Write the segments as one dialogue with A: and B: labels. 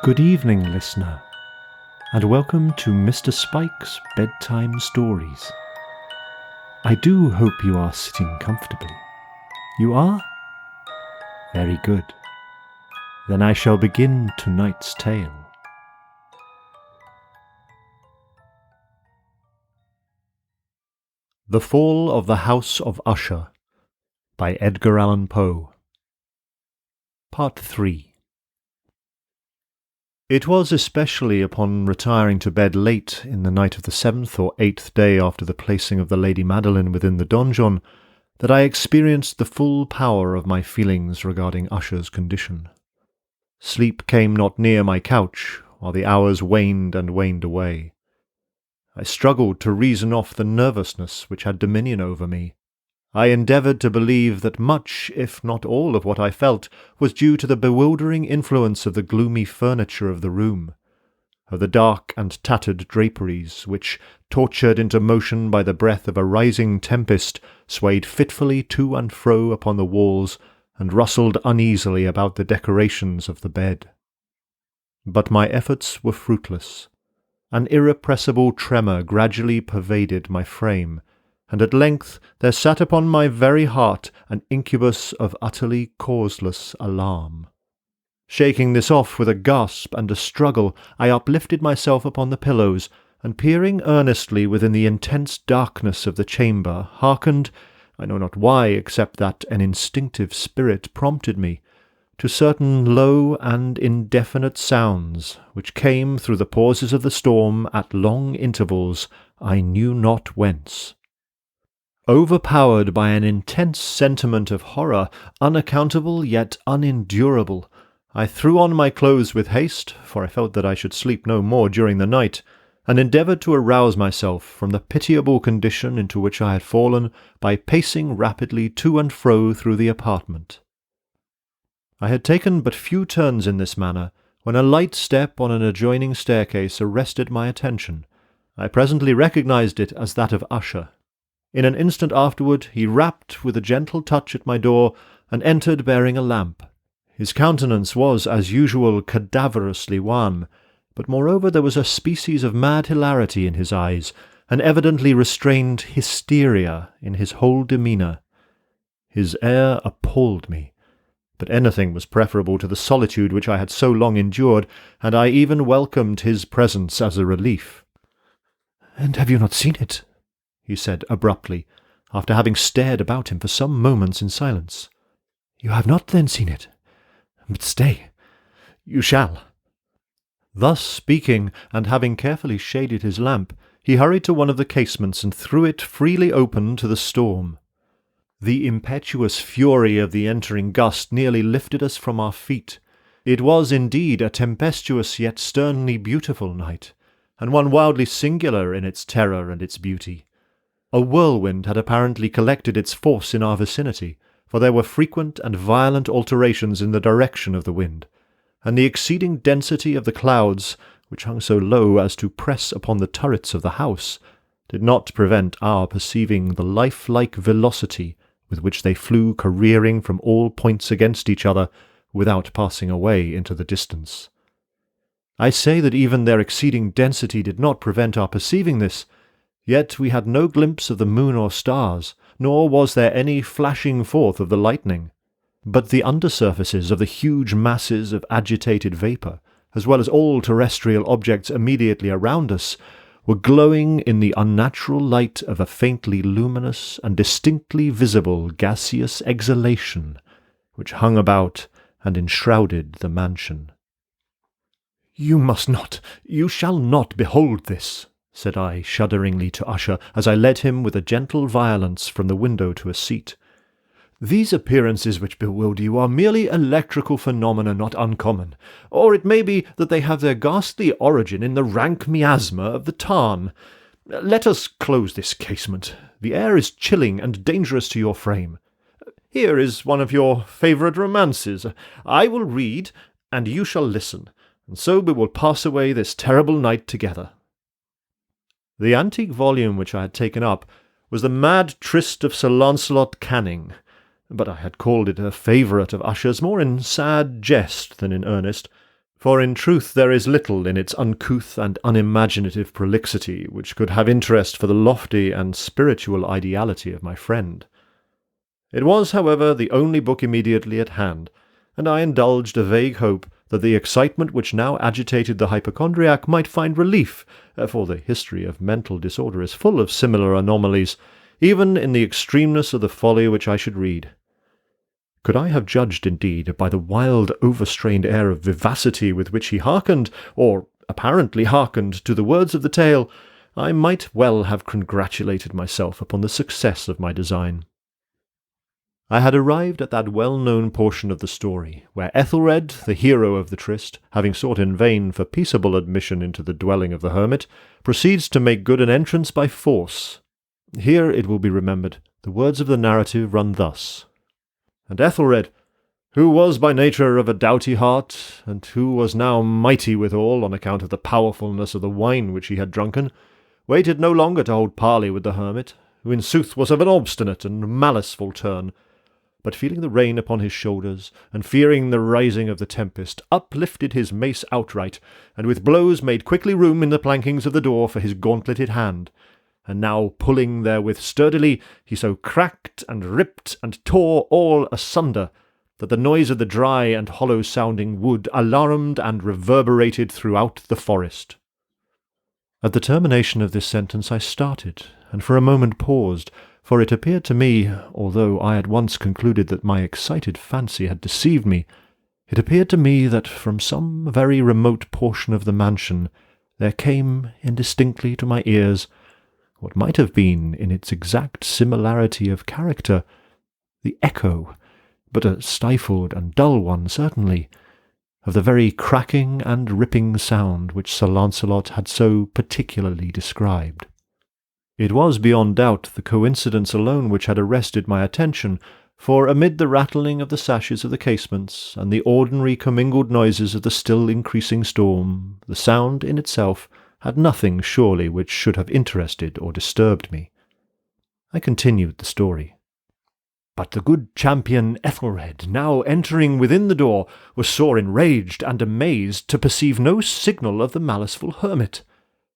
A: Good evening, listener, and welcome to Mr. Spike's Bedtime Stories. I do hope you are sitting comfortably. You are? Very good. Then I shall begin tonight's tale. The Fall of the House of Usher by Edgar Allan Poe. Part 3. It was especially upon retiring to bed late in the night of the 7th or 8th day after the placing of the Lady Madeline within the donjon that I experienced the full power of my feelings regarding Usher's condition. Sleep came not near my couch, while the hours waned and waned away. I struggled to reason off the nervousness which had dominion over me. I endeavoured to believe that much, if not all, of what I felt was due to the bewildering influence of the gloomy furniture of the room, of the dark and tattered draperies, which, tortured into motion by the breath of a rising tempest, swayed fitfully to and fro upon the walls and rustled uneasily about the decorations of the bed. But my efforts were fruitless. An irrepressible tremor gradually pervaded my frame, and at length there sat upon my very heart an incubus of utterly causeless alarm. Shaking this off with a gasp and a struggle, I uplifted myself upon the pillows, and peering earnestly within the intense darkness of the chamber, hearkened, I know not why, except that an instinctive spirit prompted me, to certain low and indefinite sounds, which came through the pauses of the storm at long intervals, I knew not whence. Overpowered by an intense sentiment of horror, unaccountable yet unendurable, I threw on my clothes with haste, for I felt that I should sleep no more during the night, and endeavoured to arouse myself from the pitiable condition into which I had fallen by pacing rapidly to and fro through the apartment. I had taken but few turns in this manner, when a light step on an adjoining staircase arrested my attention. I presently recognized it as that of Usher. In an instant afterward he rapped with a gentle touch at my door, and entered bearing a lamp. His countenance was, as usual, cadaverously wan, but moreover there was a species of mad hilarity in his eyes, and evidently restrained hysteria in his whole demeanour. His air appalled me, but anything was preferable to the solitude which I had so long endured, and I even welcomed his presence as a relief. "And have you not seen it?" he said abruptly, after having stared about him for some moments in silence. "You have not then seen it? But stay, you shall." Thus speaking, and having carefully shaded his lamp, he hurried to one of the casements and threw it freely open to the storm. The impetuous fury of the entering gust nearly lifted us from our feet. It was indeed a tempestuous yet sternly beautiful night, and one wildly singular in its terror and its beauty. A whirlwind had apparently collected its force in our vicinity, for there were frequent and violent alterations in the direction of the wind, and the exceeding density of the clouds, which hung so low as to press upon the turrets of the house, did not prevent our perceiving the lifelike velocity with which they flew careering from all points against each other, without passing away into the distance. I say that even their exceeding density did not prevent our perceiving this, yet we had no glimpse of the moon or stars, nor was there any flashing forth of the lightning. But the undersurfaces of the huge masses of agitated vapour, as well as all terrestrial objects immediately around us, were glowing in the unnatural light of a faintly luminous and distinctly visible gaseous exhalation, which hung about and enshrouded the mansion. "You must not, you shall not behold this," said I shudderingly to Usher, as I led him with a gentle violence from the window to a seat. "These appearances which bewilder you are merely electrical phenomena not uncommon, or it may be that they have their ghastly origin in the rank miasma of the tarn. Let us close this casement. The air is chilling and dangerous to your frame. Here is one of your favourite romances. I will read, and you shall listen, and so we will pass away this terrible night together." The antique volume which I had taken up was the Mad Tryst of Sir Launcelot Canning, but I had called it a favourite of Usher's more in sad jest than in earnest, For in truth there is little in its uncouth and unimaginative prolixity which could have interest for the lofty and spiritual ideality of my friend. It was, however, the only book immediately at hand, and I indulged a vague hope that the excitement which now agitated the hypochondriac might find relief, for the history of mental disorder is full of similar anomalies, even in the extremeness of the folly which I should read. Could I have judged, indeed, by the wild, overstrained air of vivacity with which he hearkened, or apparently hearkened, to the words of the tale, I might well have congratulated myself upon the success of my design. I had arrived at that well-known portion of the story, where Ethelred, the hero of the tryst, having sought in vain for peaceable admission into the dwelling of the hermit, proceeds to make good an entrance by force. Here, it will be remembered, the words of the narrative run thus. And Ethelred, who was by nature of a doughty heart, and who was now mighty withal on account of the powerfulness of the wine which he had drunken, waited no longer to hold parley with the hermit, who in sooth was of an obstinate and maliceful turn, but feeling the rain upon his shoulders, and fearing the rising of the tempest, uplifted his mace outright, and with blows made quickly room in the plankings of the door for his gauntleted hand, and now pulling therewith sturdily, he so cracked and ripped and tore all asunder, that the noise of the dry and hollow-sounding wood alarmed and reverberated throughout the forest. At the termination of this sentence I started, and for a moment paused, for it appeared to me, although I at once concluded that my excited fancy had deceived me, it appeared to me that from some very remote portion of the mansion there came indistinctly to my ears what might have been, in its exact similarity of character, the echo, but a stifled and dull one certainly, of the very cracking and ripping sound which Sir Launcelot had so particularly described. It was beyond doubt the coincidence alone which had arrested my attention, for amid the rattling of the sashes of the casements, and the ordinary commingled noises of the still increasing storm, the sound in itself had nothing surely which should have interested or disturbed me. I continued the story. But the good champion Ethelred, now entering within the door, was sore enraged and amazed to perceive no signal of the maliceful hermit,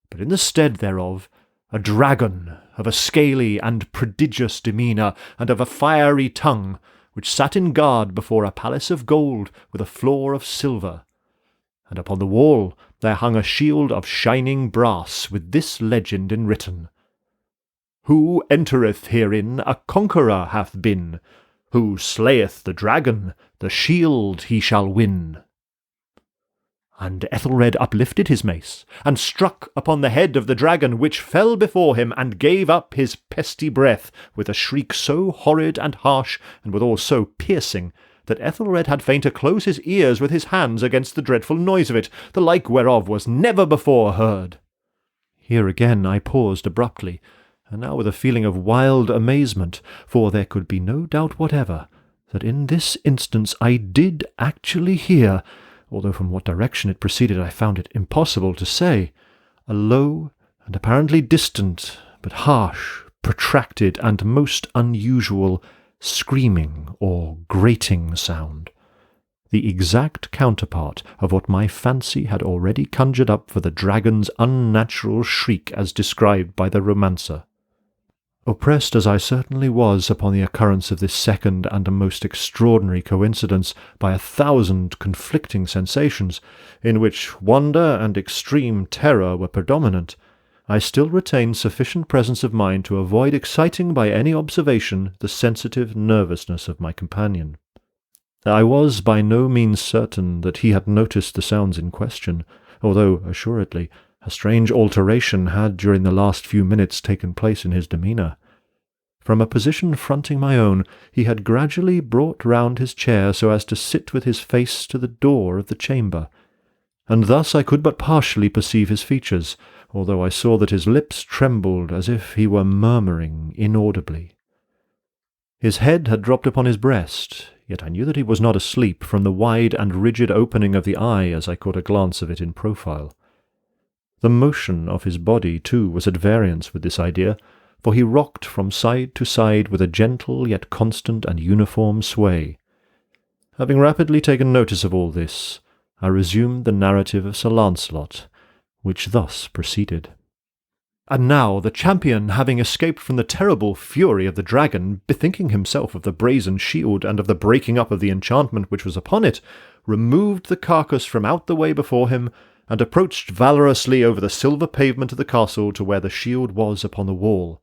A: but in the stead thereof a dragon of a scaly and prodigious demeanour, and of a fiery tongue, which sat in guard before a palace of gold with a floor of silver. And upon the wall there hung a shield of shining brass, with this legend enwritten: Who entereth herein a conqueror hath been, who slayeth the dragon, the shield he shall win. And Ethelred uplifted his mace, and struck upon the head of the dragon, which fell before him, and gave up his pesty breath, with a shriek so horrid and harsh, and withal so piercing, that Ethelred had fain to close his ears with his hands against the dreadful noise of it, the like whereof was never before heard. Here again I paused abruptly, and now with a feeling of wild amazement, for there could be no doubt whatever that in this instance I did actually hear, although from what direction it proceeded I found it impossible to say, a low and apparently distant, but harsh, protracted, and most unusual screaming or grating sound, the exact counterpart of what my fancy had already conjured up for the dragon's unnatural shriek as described by the romancer. Oppressed as I certainly was upon the occurrence of this second and a most extraordinary coincidence by 1,000 conflicting sensations, in which wonder and extreme terror were predominant, I still retained sufficient presence of mind to avoid exciting by any observation the sensitive nervousness of my companion. I was by no means certain that he had noticed the sounds in question, although, assuredly, a strange alteration had during the last few minutes taken place in his demeanour. From a position fronting my own, he had gradually brought round his chair so as to sit with his face to the door of the chamber, and thus I could but partially perceive his features, although I saw that his lips trembled as if he were murmuring inaudibly. His head had dropped upon his breast, yet I knew that he was not asleep from the wide and rigid opening of the eye as I caught a glance of it in profile. The motion of his body, too, was at variance with this idea, for he rocked from side to side with a gentle yet constant and uniform sway. Having rapidly taken notice of all this, I resumed the narrative of Sir Launcelot, which thus proceeded. And now the champion, having escaped from the terrible fury of the dragon, bethinking himself of the brazen shield and of the breaking up of the enchantment which was upon it, removed the carcass from out the way before him, and approached valorously over the silver pavement of the castle to where the shield was upon the wall,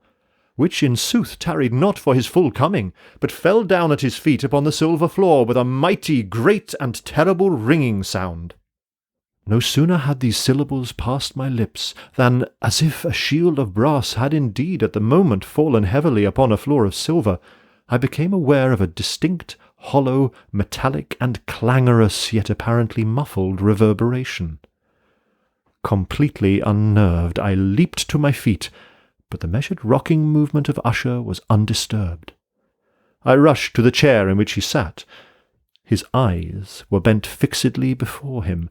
A: which in sooth tarried not for his full coming, but fell down at his feet upon the silver floor with a mighty, great, and terrible ringing sound. No sooner had these syllables passed my lips than, as if a shield of brass had indeed at the moment fallen heavily upon a floor of silver, I became aware of a distinct, hollow, metallic, and clangorous, yet apparently muffled reverberation. Completely unnerved, I leaped to my feet, but the measured rocking movement of Usher was undisturbed. I rushed to the chair in which he sat. His eyes were bent fixedly before him,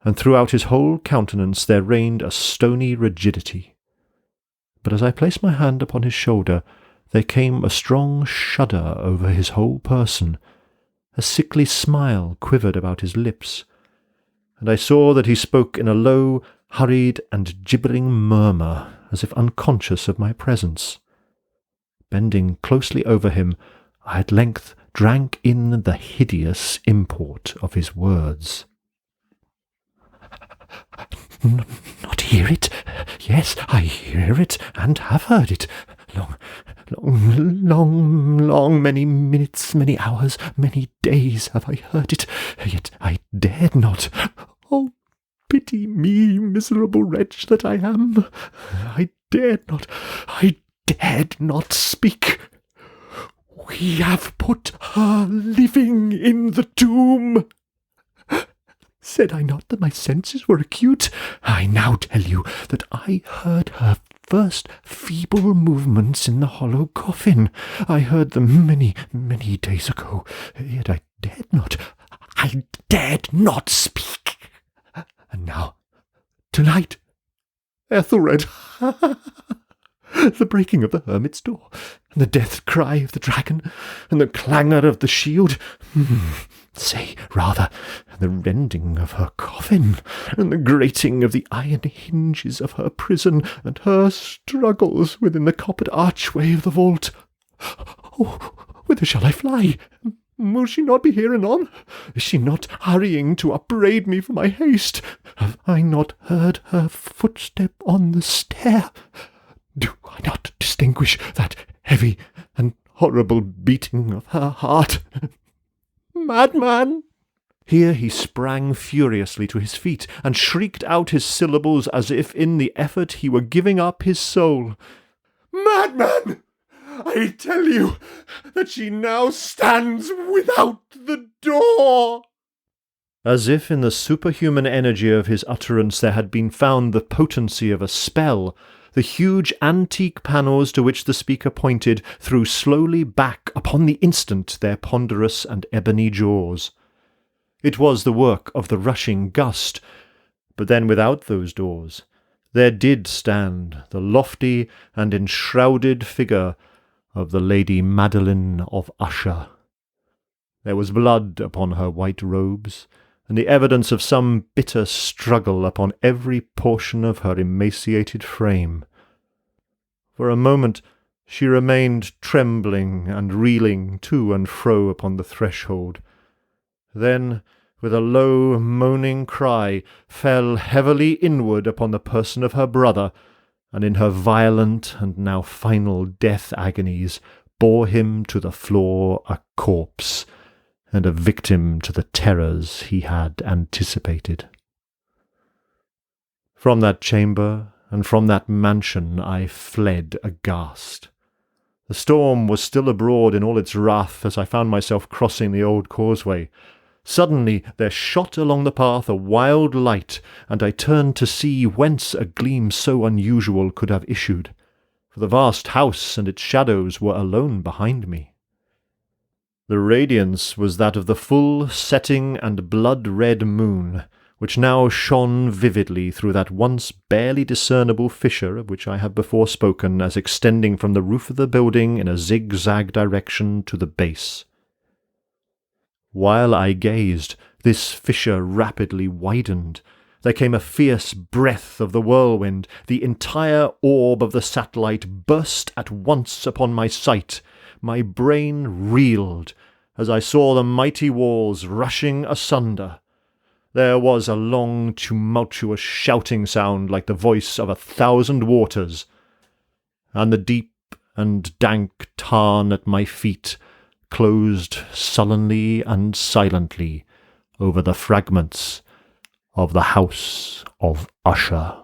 A: and throughout his whole countenance there reigned a stony rigidity. But as I placed my hand upon his shoulder, there came a strong shudder over his whole person. A sickly smile quivered about his lips, and I saw that he spoke in a low, hurried, and gibbering murmur, as if unconscious of my presence. Bending closely over him, I at length drank in the hideous import of his words. Not hear it? Yes, I hear it, and have heard it. Long, many minutes, many hours, many days have I heard it, yet I dared not. Oh, pity me, miserable wretch that I am! I dared not speak. We have put her living in the tomb. Said I not that my senses were acute? I now tell you that I heard her first feeble movements in the hollow coffin. I heard them many days ago, yet I dared not speak. And now, tonight, Ethelred, the breaking of the hermit's door, and the death cry of the dragon, and the clangor of the shield, say, rather, the rending of her coffin, and the grating of the iron hinges of her prison, and her struggles within the coppered archway of the vault. Oh, whither shall I fly? Will she not be here anon? Is she not hurrying to upbraid me for my haste? Have I not heard her footstep on the stair? Do I not distinguish that heavy and horrible beating of her heart? Madman! Here he sprang furiously to his feet, and shrieked out his syllables as if in the effort he were giving up his soul. Madman! I tell you that she now stands without the door! As if in the superhuman energy of his utterance there had been found the potency of a spell, the huge antique panels to which the speaker pointed threw slowly back upon the instant their ponderous and ebony jaws. It was the work of the rushing gust, but then without those doors there did stand the lofty and enshrouded figure of the Lady Madeline of Usher. There was blood upon her white robes, and the evidence of some bitter struggle upon every portion of her emaciated frame. For a moment she remained trembling and reeling to and fro upon the threshold. Then, with a low, moaning cry, fell heavily inward upon the person of her brother, and in her violent and now final death agonies bore him to the floor a corpse, and a victim to the terrors he had anticipated. From that chamber and from that mansion I fled aghast. The storm was still abroad in all its wrath as I found myself crossing the old causeway. Suddenly there shot along the path a wild light, and I turned to see whence a gleam so unusual could have issued, for the vast house and its shadows were alone behind me. The radiance was that of the full setting and blood-red moon, which now shone vividly through that once barely discernible fissure of which I have before spoken as extending from the roof of the building in a zigzag direction to the base. While I gazed, This fissure rapidly widened. There came a fierce breath of the whirlwind. The entire orb of the satellite burst at once upon my sight. My brain reeled as I saw the mighty walls rushing asunder. There was a long, tumultuous shouting sound like the voice of 1,000 waters, and the deep and dank tarn at my feet closed sullenly and silently over the fragments of the House of Usher.